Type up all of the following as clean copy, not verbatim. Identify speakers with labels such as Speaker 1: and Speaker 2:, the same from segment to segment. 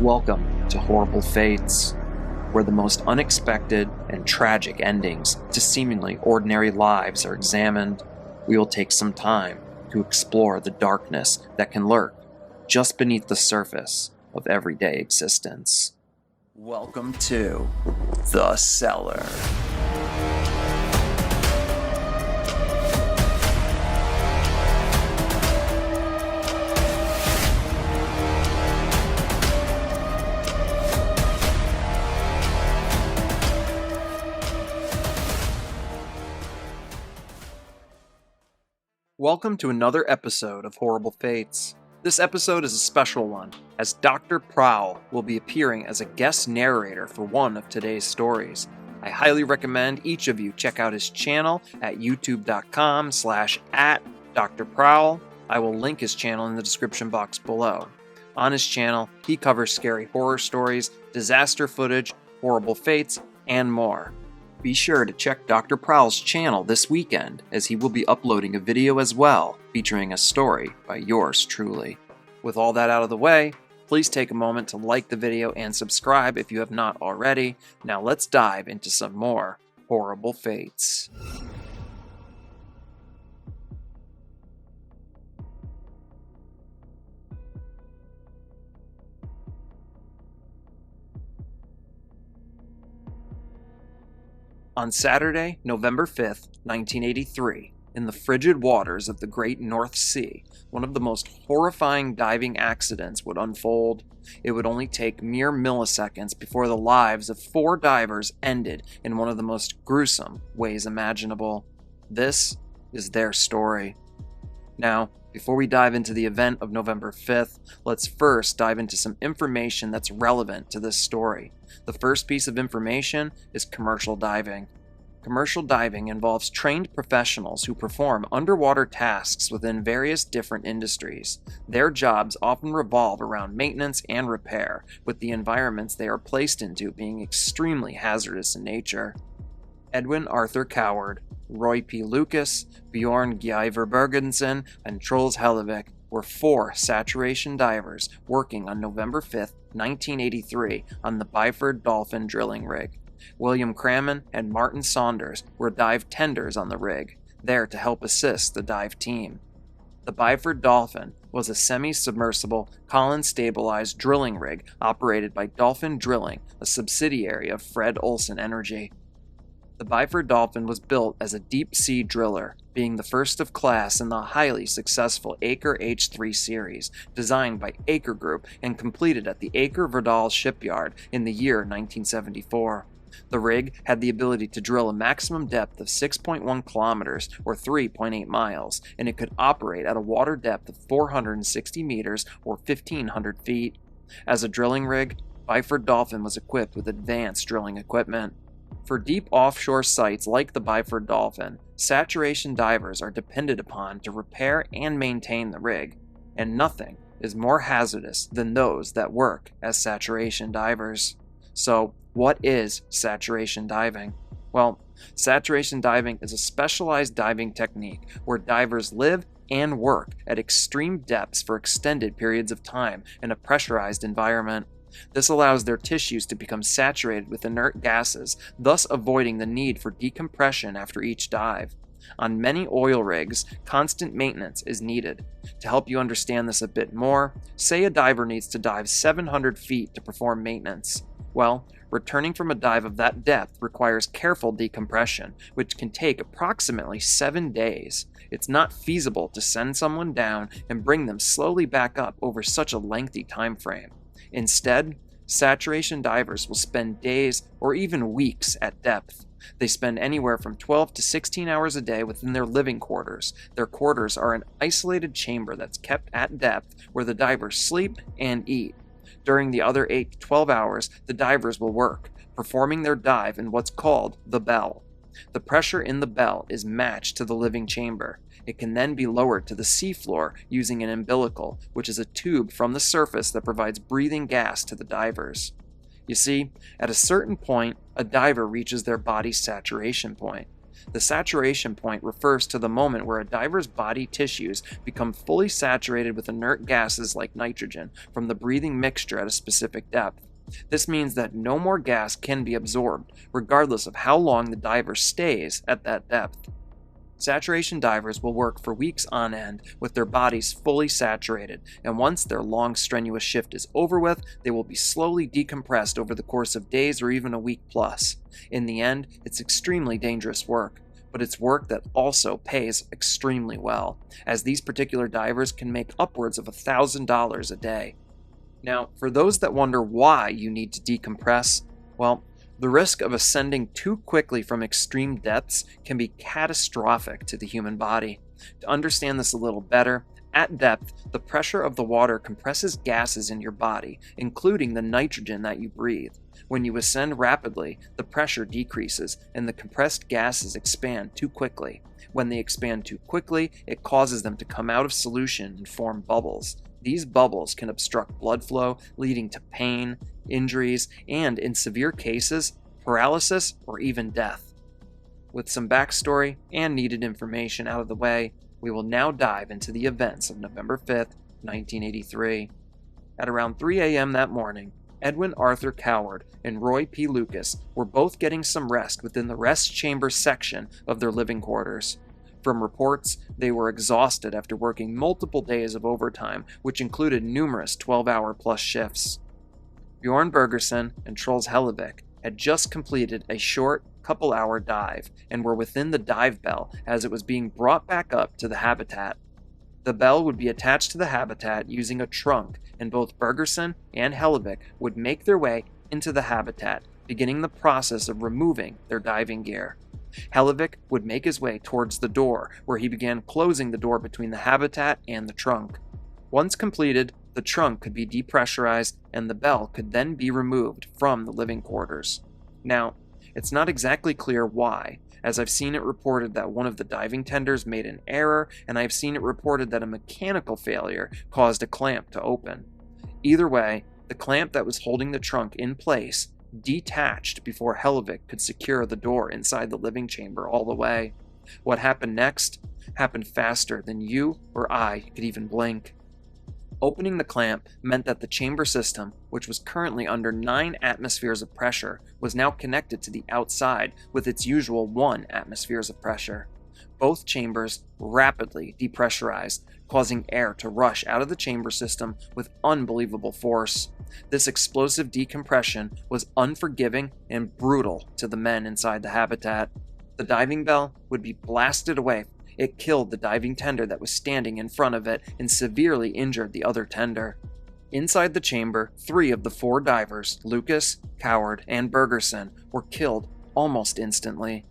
Speaker 1: Welcome to Horrible Fates, where the most unexpected and tragic endings to seemingly ordinary lives are examined. We will take some time to explore the darkness that can lurk just beneath the surface of everyday existence. Welcome to The Cellar. Welcome to another episode of Horrible Fates. This episode is a special one, as Dr. Prowl will be appearing as a guest narrator for one of today's stories. I highly recommend each of you check out his channel at youtube.com/@drprowl. I will link his channel in the description box below. On his channel, he covers scary horror stories, disaster footage, horrible fates, and more. Be sure to check Dr. Prowl's channel this weekend, as he will be uploading a video as well, featuring a story by yours truly. With all that out of the way, please take a moment to like the video and subscribe if you have not already. Now let's dive into some more Horrible Fates. On Saturday, November 5th, 1983, in the frigid waters of the Great North Sea, one of the most horrifying diving accidents would unfold. It would only take mere milliseconds before the lives of 4 divers ended in one of the most gruesome ways imaginable. This is their story. Now, before we dive into the event of November 5th, let's first dive into some information that's relevant to this story. The first piece of information is commercial diving. Commercial diving involves trained professionals who perform underwater tasks within various different industries. Their jobs often revolve around maintenance and repair, with the environments they are placed into being extremely hazardous in nature. Edwin Arthur Coward, Roy P. Lucas, Bjorn Geiver Bergensen, and Troels Hellevik were 4 saturation divers working on November 5th, 1983 on the Byford Dolphin drilling rig. William Cramen and Martin Saunders were dive tenders on the rig, there to help assist the dive team. The Byford Dolphin was a semi-submersible, column-stabilized drilling rig operated by Dolphin Drilling, a subsidiary of Fred Olsen Energy. The Byford Dolphin was built as a deep-sea driller, being the first of class in the highly successful Aker H3 series, designed by Aker Group and completed at the Aker Verdal shipyard in the year 1974. The rig had the ability to drill a maximum depth of 6.1 kilometers or 3.8 miles, and it could operate at a water depth of 460 meters or 1,500 feet. As a drilling rig, Byford Dolphin was equipped with advanced drilling equipment. For deep offshore sites like the Byford Dolphin, saturation divers are depended upon to repair and maintain the rig, and nothing is more hazardous than those that work as saturation divers. So, what is saturation diving? Well, saturation diving is a specialized diving technique where divers live and work at extreme depths for extended periods of time in a pressurized environment. This allows their tissues to become saturated with inert gases, thus avoiding the need for decompression after each dive. On many oil rigs, constant maintenance is needed. To help you understand this a bit more, say a diver needs to dive 700 feet to perform maintenance. Well, returning from a dive of that depth requires careful decompression, which can take approximately 7 days. It's not feasible to send someone down and bring them slowly back up over such a lengthy time frame. Instead, saturation divers will spend days or even weeks at depth. They spend anywhere from 12 to 16 hours a day within their living quarters. Their quarters are an isolated chamber that's kept at depth where the divers sleep and eat. During the other 8 to 12 hours, the divers will work, performing their dive in what's called the bell. The pressure in the bell is matched to the living chamber. It can then be lowered to the seafloor using an umbilical, which is a tube from the surface that provides breathing gas to the divers. You see, at a certain point, a diver reaches their body's saturation point. The saturation point refers to the moment where a diver's body tissues become fully saturated with inert gases like nitrogen from the breathing mixture at a specific depth. This means that no more gas can be absorbed, regardless of how long the diver stays at that depth. Saturation divers will work for weeks on end with their bodies fully saturated, and once their long, strenuous shift is over with, they will be slowly decompressed over the course of days or even a week plus. In the end, it's extremely dangerous work, but it's work that also pays extremely well, as these particular divers can make upwards of $1,000 a day. Now, for those that wonder why you need to decompress, well, the risk of ascending too quickly from extreme depths can be catastrophic to the human body. To understand this a little better, at depth, the pressure of the water compresses gases in your body, including the nitrogen that you breathe. When you ascend rapidly, the pressure decreases and the compressed gases expand too quickly. When they expand too quickly, it causes them to come out of solution and form bubbles. These bubbles can obstruct blood flow, leading to pain, injuries, and, in severe cases, paralysis or even death. With some backstory and needed information out of the way, we will now dive into the events of November 5th, 1983. At around 3 a.m. that morning, Edwin Arthur Coward and Roy P. Lucas were both getting some rest within the rest chamber section of their living quarters. From reports, they were exhausted after working multiple days of overtime, which included numerous 12-hour-plus shifts. Bjorn Bergerson and Truls Hellevik had just completed a short, couple-hour dive and were within the dive bell as it was being brought back up to the habitat. The bell would be attached to the habitat using a trunk, and both Bergerson and Hellevik would make their way into the habitat, beginning the process of removing their diving gear. Hellevik would make his way towards the door, where he began closing the door between the habitat and the trunk. Once completed, the trunk could be depressurized and the bell could then be removed from the living quarters. Now, it's not exactly clear why, as I've seen it reported that one of the diving tenders made an error, and I've seen it reported that a mechanical failure caused a clamp to open. Either way, the clamp that was holding the trunk in place detached before Hellevik could secure the door inside the living chamber all the way. What happened next happened faster than you or I could even blink. Opening the clamp meant that the chamber system, which was currently under 9 atmospheres of pressure, was now connected to the outside with its usual 1 atmospheres of pressure. Both chambers rapidly depressurized, causing air to rush out of the chamber system with unbelievable force. This explosive decompression was unforgiving and brutal to the men inside the habitat. The diving bell would be blasted away. It killed the diving tender that was standing in front of it and severely injured the other tender. Inside the chamber, 3 of the 4 divers, Lucas, Coward, and Bergerson, were killed almost instantly.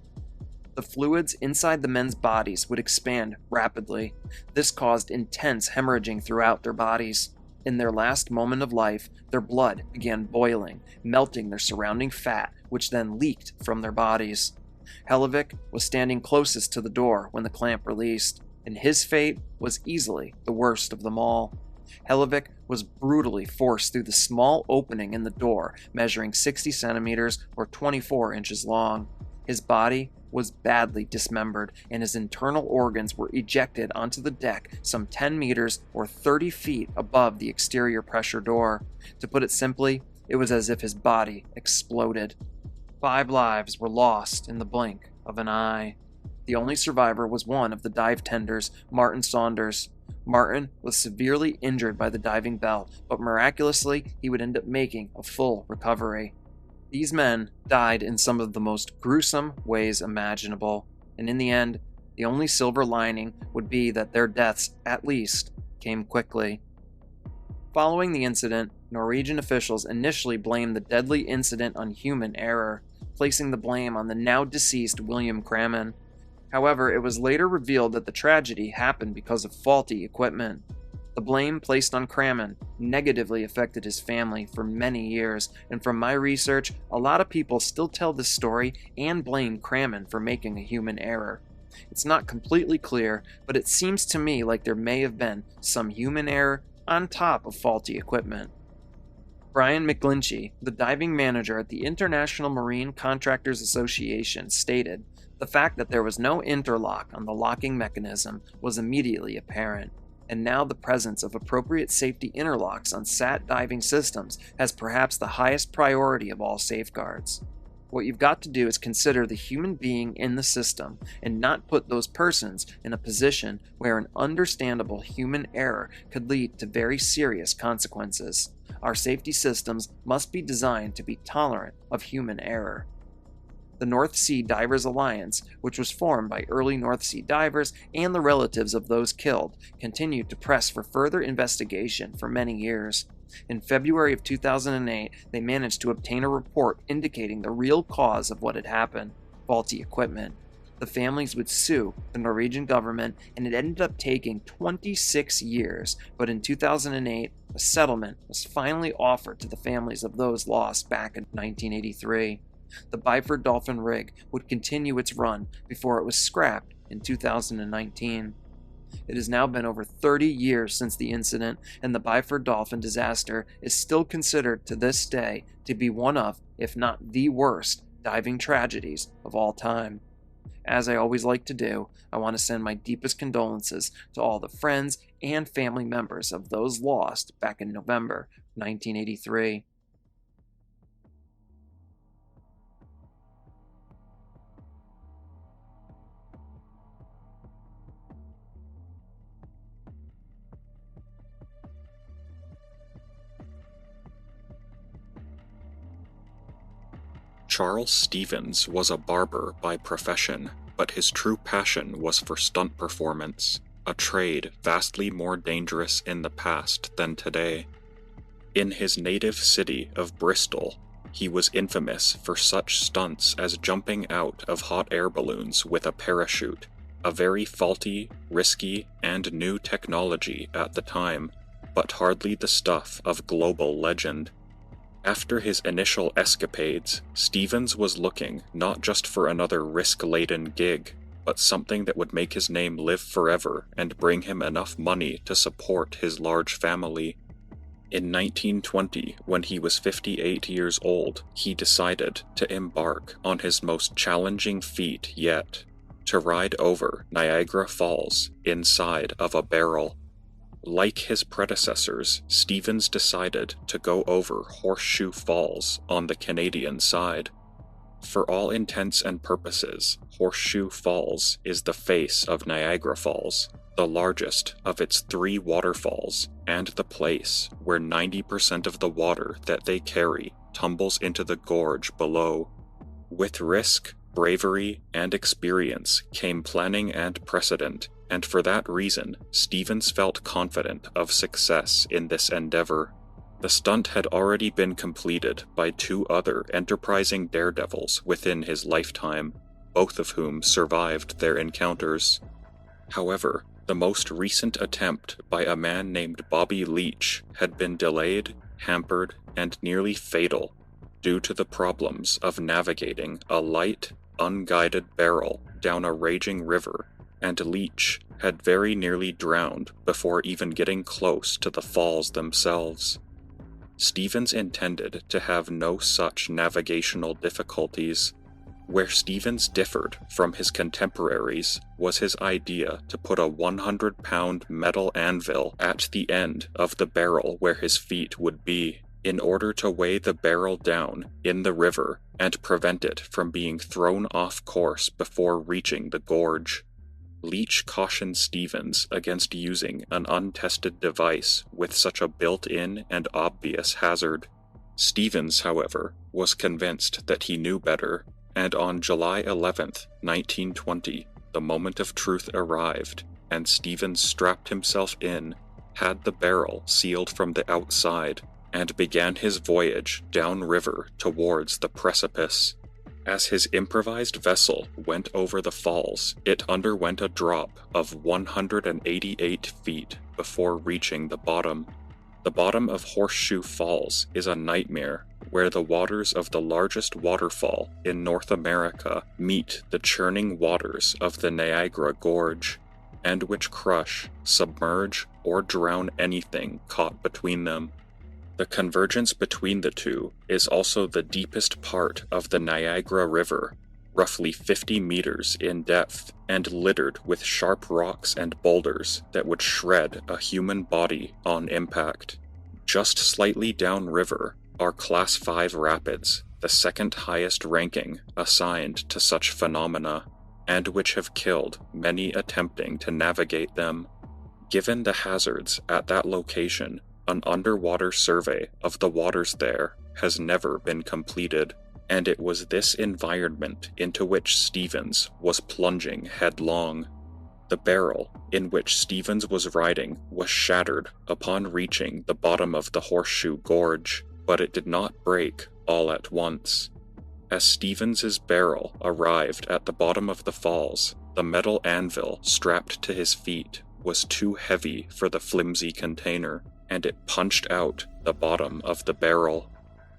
Speaker 1: The fluids inside the men's bodies would expand rapidly. This caused intense hemorrhaging throughout their bodies. In their last moment of life, their blood began boiling, melting their surrounding fat, which then leaked from their bodies. Hellevik was standing closest to the door when the clamp released, and his fate was easily the worst of them all. Hellevik was brutally forced through the small opening in the door, measuring 60 centimeters or 24 inches long. His body was badly dismembered, and his internal organs were ejected onto the deck some 10 meters or 30 feet above the exterior pressure door. To put it simply, it was as if his body exploded. 5 lives were lost in the blink of an eye. The only survivor was one of the dive tenders, Martin Saunders. Martin was severely injured by the diving bell, but miraculously, he would end up making a full recovery. These men died in some of the most gruesome ways imaginable, and in the end, the only silver lining would be that their deaths, at least, came quickly. Following the incident, Norwegian officials initially blamed the deadly incident on human error, placing the blame on the now deceased William Cramen. However, it was later revealed that the tragedy happened because of faulty equipment. The blame placed on Cramen negatively affected his family for many years, and from my research, a lot of people still tell this story and blame Cramen for making a human error. It's not completely clear, but it seems to me like there may have been some human error on top of faulty equipment. Brian McGlinchey, the diving manager at the International Marine Contractors Association, stated, The fact that there was no interlock on the locking mechanism was immediately apparent, and now the presence of appropriate safety interlocks on SAT diving systems has perhaps the highest priority of all safeguards. What you've got to do is consider the human being in the system and not put those persons in a position where an understandable human error could lead to very serious consequences. Our safety systems must be designed to be tolerant of human error. The North Sea Divers Alliance, which was formed by early North Sea divers and the relatives of those killed, continued to press for further investigation for many years. In February of 2008, they managed to obtain a report indicating the real cause of what had happened: faulty equipment. The families would sue the Norwegian government, and it ended up taking 26 years, but in 2008, a settlement was finally offered to the families of those lost back in 1983. The Byford Dolphin rig would continue its run before it was scrapped in 2019. It has now been over 30 years since the incident, and the Byford Dolphin disaster is still considered to this day to be one of, if not the worst, diving tragedies of all time. As I always like to do, I want to send my deepest condolences to all the friends and family members of those lost back in November 1983.
Speaker 2: Charles Stevens was a barber by profession, but his true passion was for stunt performance, a trade vastly more dangerous in the past than today. In his native city of Bristol, he was infamous for such stunts as jumping out of hot air balloons with a parachute, a very faulty, risky, and new technology at the time, but hardly the stuff of global legend. After his initial escapades, Stevens was looking not just for another risk-laden gig, but something that would make his name live forever and bring him enough money to support his large family. In 1920, when he was 58 years old, he decided to embark on his most challenging feat yet, to ride over Niagara Falls inside of a barrel. Like his predecessors, Stevens decided to go over Horseshoe Falls on the Canadian side. For all intents and purposes, Horseshoe Falls is the face of Niagara Falls, the largest of its 3 waterfalls, and the place where 90% of the water that they carry tumbles into the gorge below. With risk, bravery, and experience came planning and precedent, and for that reason, Stevens felt confident of success in this endeavor. The stunt had already been completed by 2 other enterprising daredevils within his lifetime, both of whom survived their encounters. However, the most recent attempt by a man named Bobby Leach had been delayed, hampered, and nearly fatal due to the problems of navigating a light, unguided barrel down a raging river, and Leach had very nearly drowned before even getting close to the falls themselves. Stevens intended to have no such navigational difficulties. Where Stevens differed from his contemporaries was his idea to put a 100-pound metal anvil at the end of the barrel where his feet would be, in order to weigh the barrel down in the river and prevent it from being thrown off course before reaching the gorge. Leach cautioned Stevens against using an untested device with such a built-in and obvious hazard. Stevens, however, was convinced that he knew better, and on July 11th, 1920, the moment of truth arrived, and Stevens strapped himself in, had the barrel sealed from the outside, and began his voyage downriver towards the precipice. As his improvised vessel went over the falls, it underwent a drop of 188 feet before reaching the bottom. The bottom of Horseshoe Falls is a nightmare where the waters of the largest waterfall in North America meet the churning waters of the Niagara Gorge, and which crush, submerge, or drown anything caught between them. The convergence between the two is also the deepest part of the Niagara River, roughly 50 meters in depth and littered with sharp rocks and boulders that would shred a human body on impact. Just slightly downriver are Class 5 rapids, the second highest ranking assigned to such phenomena, and which have killed many attempting to navigate them. Given the hazards at that location, an underwater survey of the waters there has never been completed, and it was this environment into which Stevens was plunging headlong. The barrel in which Stevens was riding was shattered upon reaching the bottom of the Horseshoe Gorge, but it did not break all at once. As Stevens's barrel arrived at the bottom of the falls, the metal anvil strapped to his feet was too heavy for the flimsy container, and it punched out the bottom of the barrel.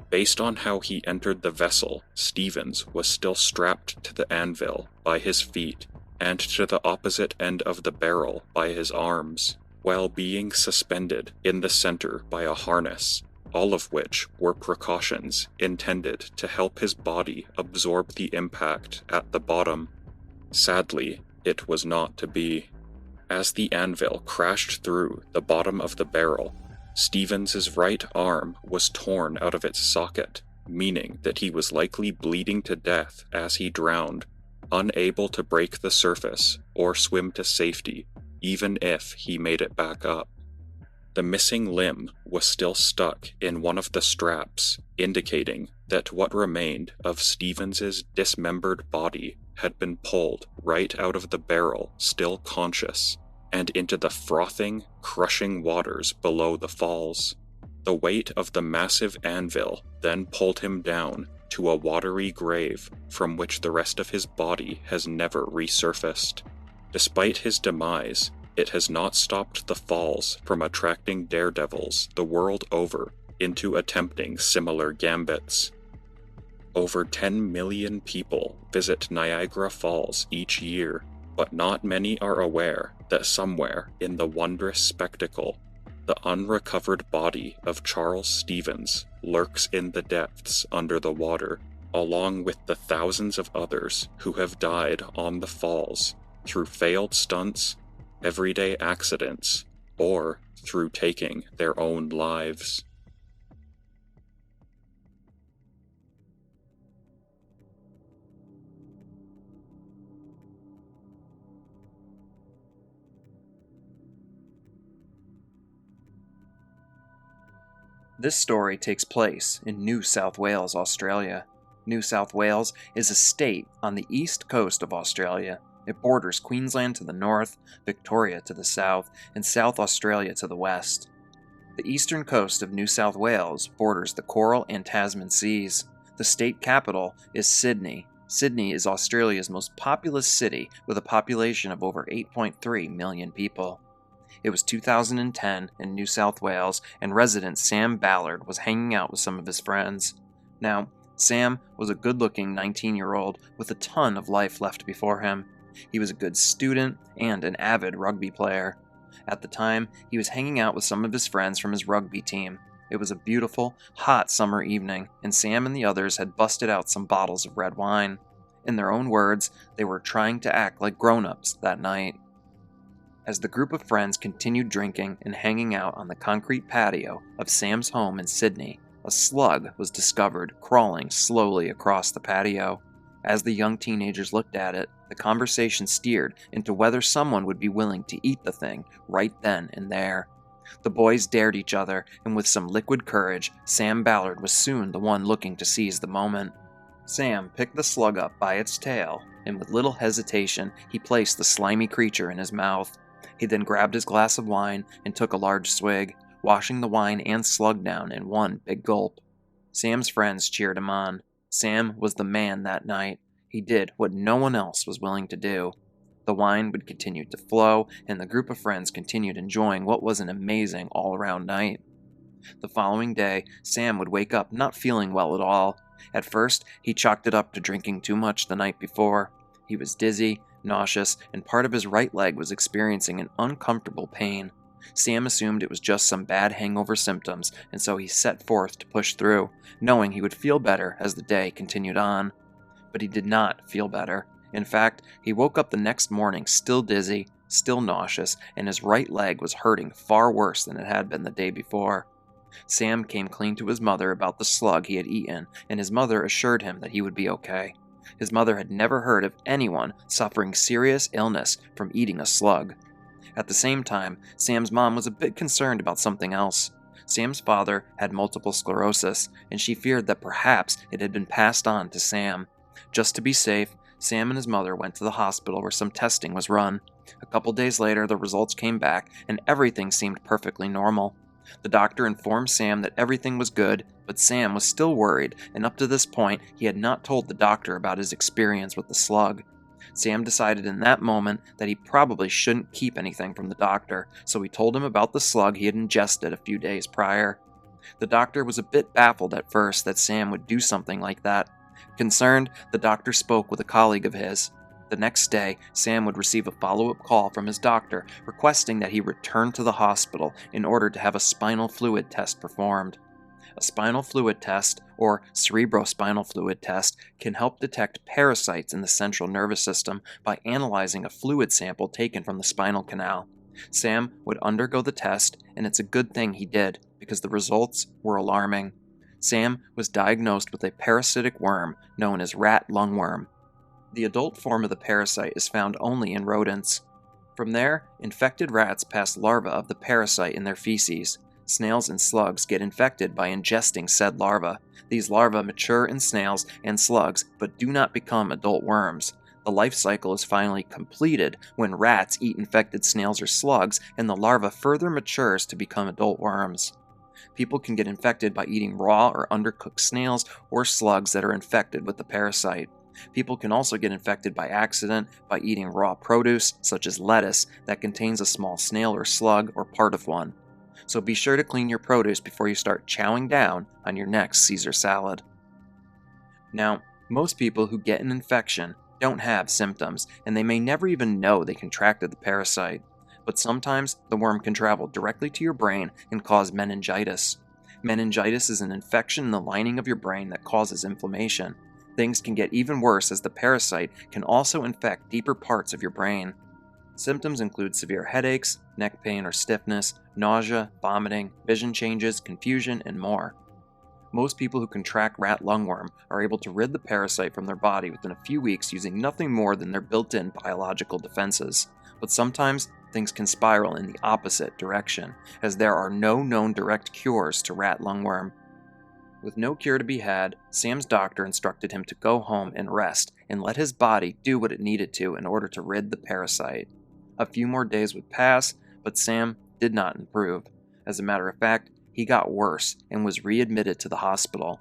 Speaker 2: Based on how he entered the vessel, Stevens was still strapped to the anvil by his feet and to the opposite end of the barrel by his arms, while being suspended in the center by a harness, all of which were precautions intended to help his body absorb the impact at the bottom. Sadly, it was not to be. As the anvil crashed through the bottom of the barrel, Stevens's right arm was torn out of its socket, meaning that he was likely bleeding to death as he drowned, unable to break the surface or swim to safety, even if he made it back up. The missing limb was still stuck in one of the straps, indicating that what remained of Stevens's dismembered body had been pulled right out of the barrel, still conscious, and into the frothing, crushing waters below the falls. The weight of the massive anvil then pulled him down to a watery grave from which the rest of his body has never resurfaced. Despite his demise, it has not stopped the falls from attracting daredevils the world over into attempting similar gambits. Over 10 million people visit Niagara Falls each year, but not many are aware that somewhere in the wondrous spectacle, the unrecovered body of Charles Stevens lurks in the depths under the water, along with the thousands of others who have died on the falls through failed stunts, everyday accidents, or through taking their own lives.
Speaker 1: This story takes place in New South Wales, Australia. New South Wales is a state on the east coast of Australia. It borders Queensland to the north, Victoria to the south, and South Australia to the west. The eastern coast of New South Wales borders the Coral and Tasman Seas. The state capital is Sydney. Sydney is Australia's most populous city with a population of over 8.3 million people. It was 2010 in New South Wales, and resident Sam Ballard was hanging out with some of his friends. Now, Sam was a good-looking 19-year-old with a ton of life left before him. He was a good student and an avid rugby player. At the time, he was hanging out with some of his friends from his rugby team. It was a beautiful, hot summer evening, and Sam and the others had busted out some bottles of red wine. In their own words, they were trying to act like grown-ups that night. As the group of friends continued drinking and hanging out on the concrete patio of Sam's home in Sydney, a slug was discovered crawling slowly across the patio. As the young teenagers looked at it, the conversation steered into whether someone would be willing to eat the thing right then and there. The boys dared each other, and with some liquid courage, Sam Ballard was soon the one looking to seize the moment. Sam picked the slug up by its tail, and with little hesitation, he placed the slimy creature in his mouth. He then grabbed his glass of wine and took a large swig, washing the wine and slug down in one big gulp. Sam's friends cheered him on. Sam was the man that night. He did what no one else was willing to do. The wine would continue to flow, and the group of friends continued enjoying what was an amazing all-around night. The following day, Sam would wake up not feeling well at all. At first, he chalked it up to drinking too much the night before. He was dizzy, nauseous, and part of his right leg was experiencing an uncomfortable pain. Sam assumed it was just some bad hangover symptoms, and so he set forth to push through, knowing he would feel better as the day continued on. but he did not feel better. In fact, he woke up the next morning still dizzy, still nauseous, and his right leg was hurting far worse than it had been the day before. Sam came clean to his mother about the slug he had eaten, and his mother assured him that he would be okay. His mother had never heard of anyone suffering serious illness from eating a slug. At the same time, Sam's mom was a bit concerned about something else. Sam's father had multiple sclerosis, and she feared that perhaps it had been passed on to Sam. Just to be safe, Sam and his mother went to the hospital where some testing was run. A couple days later, the results came back, and everything seemed perfectly normal. The doctor informed Sam that everything was good, but Sam was still worried, and up to this point, he had not told the doctor about his experience with the slug. Sam decided in that moment that he probably shouldn't keep anything from the doctor, so he told him about the slug he had ingested a few days prior. The doctor was a bit baffled at first that Sam would do something like that. Concerned, the doctor spoke with a colleague of his. The next day, Sam would receive a follow-up call from his doctor requesting that he return to the hospital in order to have a spinal fluid test performed. A spinal fluid test, or cerebrospinal fluid test, can help detect parasites in the central nervous system by analyzing a fluid sample taken from the spinal canal. Sam would undergo the test, and it's a good thing he did, because the results were alarming. Sam was diagnosed with a parasitic worm known as rat lungworm. The adult form of the parasite is found only in rodents. From there, infected rats pass larvae of the parasite in their feces. Snails and slugs get infected by ingesting said larvae. These larvae mature in snails and slugs, but do not become adult worms. The life cycle is finally completed when rats eat infected snails or slugs, and the larva further matures to become adult worms. People can get infected by eating raw or undercooked snails or slugs that are infected with the parasite. People can also get infected by accident by eating raw produce, such as lettuce, that contains a small snail or slug or part of one. So be sure to clean your produce before you start chowing down on your next Caesar salad. Now, most people who get an infection don't have symptoms, and they may never even know they contracted the parasite. But sometimes the worm can travel directly to your brain and cause meningitis. Meningitis is an infection in the lining of your brain that causes inflammation. Things can get even worse as the parasite can also infect deeper parts of your brain. Symptoms include severe headaches, neck pain or stiffness, nausea, vomiting, vision changes, confusion, and more. Most people who contract rat lungworm are able to rid the parasite from their body within a few weeks using nothing more than their built-in biological defenses. But sometimes things can spiral in the opposite direction, as there are no known direct cures to rat lungworm. With no cure to be had, Sam's doctor instructed him to go home and rest and let his body do what it needed to in order to rid the parasite. A few more days would pass, but Sam did not improve. As a matter of fact, he got worse and was readmitted to the hospital.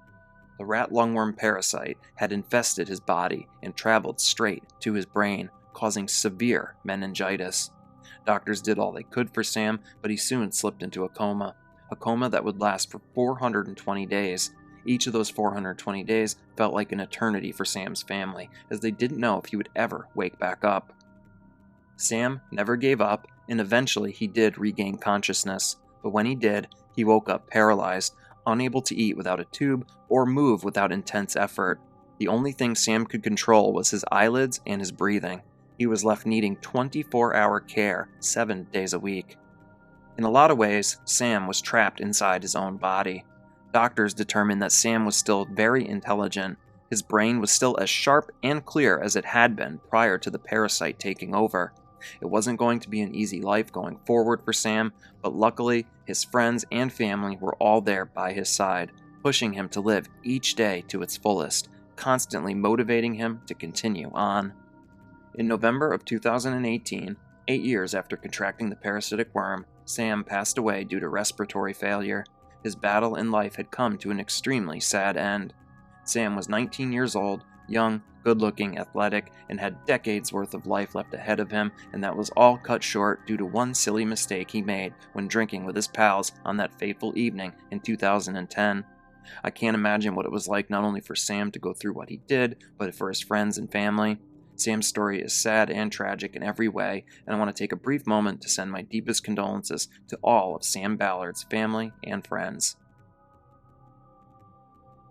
Speaker 1: The rat lungworm parasite had infested his body and traveled straight to his brain, causing severe meningitis. Doctors did all they could for Sam, but he soon slipped into a coma that would last for 420 days. Each of those 420 days felt like an eternity for Sam's family, as they didn't know if he would ever wake back up. Sam never gave up, and eventually he did regain consciousness, but when he did, he woke up paralyzed, unable to eat without a tube or move without intense effort. The only thing Sam could control was his eyelids and his breathing. He was left needing 24-hour care 7 days a week. In a lot of ways, Sam was trapped inside his own body. Doctors determined that Sam was still very intelligent. His brain was still as sharp and clear as it had been prior to the parasite taking over. It wasn't going to be an easy life going forward for Sam, but luckily, his friends and family were all there by his side, pushing him to live each day to its fullest, constantly motivating him to continue on. In November of 2018, 8 years after contracting the parasitic worm, Sam passed away due to respiratory failure. His battle in life had come to an extremely sad end. Sam was 19 years old, young, good-looking, athletic, and had decades worth of life left ahead of him, and that was all cut short due to one silly mistake he made when drinking with his pals on that fateful evening in 2010. I can't imagine what it was like not only for Sam to go through what he did, but for his friends and family. Sam's story is sad and tragic in every way, and I want to take a brief moment to send my deepest condolences to all of Sam Ballard's family and friends.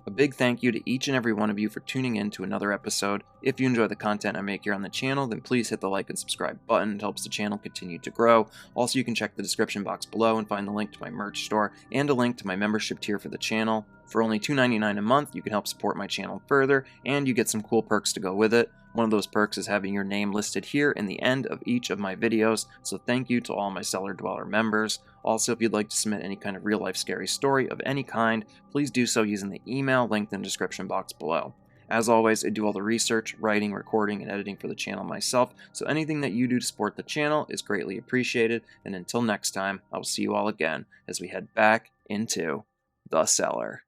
Speaker 1: A big thank you to each and every one of you for tuning in to another episode. If you enjoy the content I make here on the channel, then please hit the like and subscribe button. It helps the channel continue to grow. Also, you can check the description box below and find the link to my merch store and a link to my membership tier for the channel. For only $2.99 a month, you can help support my channel further, and you get some cool perks to go with it. One of those perks is having your name listed here in the end of each of my videos, so thank you to all my Cellar Dweller members. Also, if you'd like to submit any kind of real-life scary story of any kind, please do so using the email linked in the description box below. As always, I do all the research, writing, recording, and editing for the channel myself, so anything that you do to support the channel is greatly appreciated, and until next time, I will see you all again as we head back into the cellar.